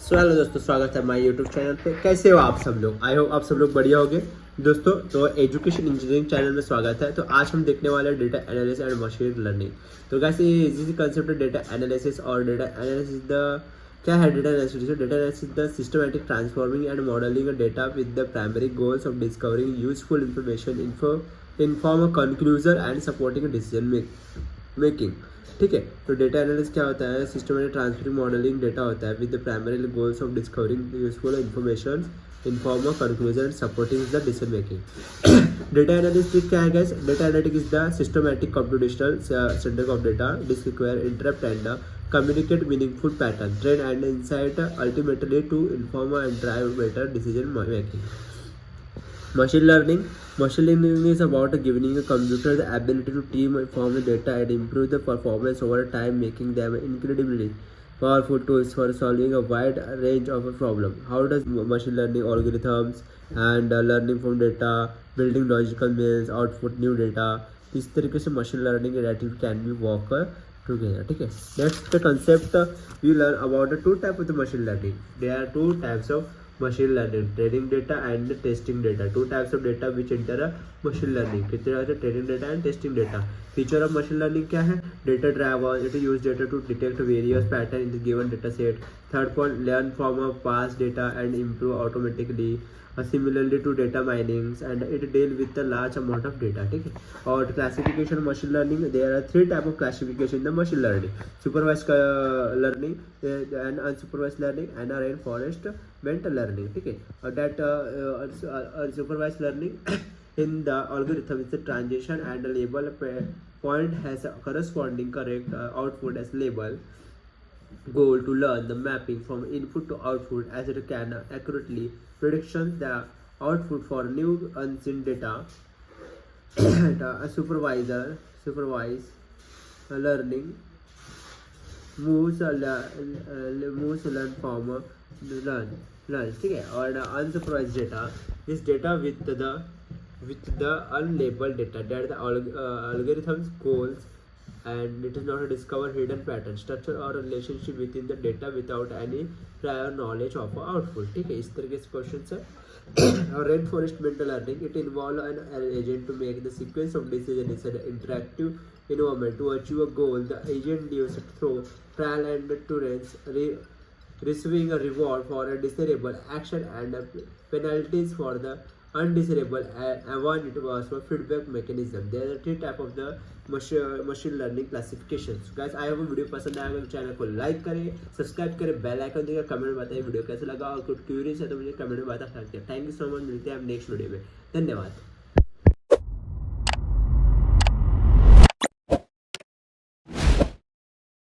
So hello दोस्तों, स्वागत है हमारे यूट्यूब चैनल पे। कैसे हो आप सब लोग? आई होप आप सब लोग बढ़िया होंगे। दोस्तों तो एजुकेशन इंजीनियरिंग चैनल में स्वागत है। तो आज हम देखने वाले हैं data analysis and machine learning. तो कैसे इजी कंसेप्ट है डेटा एनालिसिस। और डेटा एनालिसिस द क्या है? Data analysis the systematic transforming and modelling data with the primary goals of discovering useful information inform conclusion and supporting decision making. ठीक है, तो data analysis क्या होता है? सिस्टमैटिक ट्रांसफरिंग मॉडलिंग डेटा होता है with the primary goals of discovering useful information inform of conclusion and supporting the decision making. Data analysis क्या है guys? Data analytic is the systematic computational centre of data discover interpret and communicate meaningful pattern trend and insight ultimately to inform and drive better decision making. Machine learning is about giving a computer the ability to team form the data and improve the performance over time, making them incredibly powerful tools for solving a wide range of a problem. How does machine learning algorithms and learning from data, building logical means, output new data, इस तरीके से machine learning additive can be work together. ठीक है, next concept we learn about two type of the machine learning. There are two types of machine learning: training data and testing data. Two types of data which enter a machine learning. कितने तरह से training data and testing data. Feature of machine learning क्या है? Data driven. It use data to detect various pattern in the given data set. Third point, learn from a past data and improve automatically. Similarly to data mining, and it deal with the large amount of data. ठीक है, और classification of machine learning, there are three type of classification in the machine learning: supervised learning and unsupervised learning and reinforcement learning. ठीक है, और that supervised learning in the algorithm is the transition and label point has a corresponding correct output as label. Goal to learn the mapping from input to output as it can accurately prediction the output for new unseen data. And a supervised learning moves learn from learn. ठीक है, और unsupervised data is data with the unlabeled data that the algorithms goals and it is not a discover hidden pattern structure or relationship within the data without any prior knowledge of output. ठीक है, इस तरीके से question है. और reinforcement learning, it involve an agent to make the sequence of decision is an interactive environment to achieve a goal. The agent lives through trial and errors, receiving a reward for a desirable action and penalties for the undesirable when it was for feedback mechanism. There are three type of the machine learning classifications. Guys, I hope video पसंद आएगा तो channel को like करें, subscribe करें, bell icon देकर comment में बताइए video कैसा लगा, और कुछ क्यूरीज है तो मुझे कमेंट में बता सकते हैं. Thank you so much. मिलते हैं हम नेक्स्ट वीडियो में. धन्यवाद.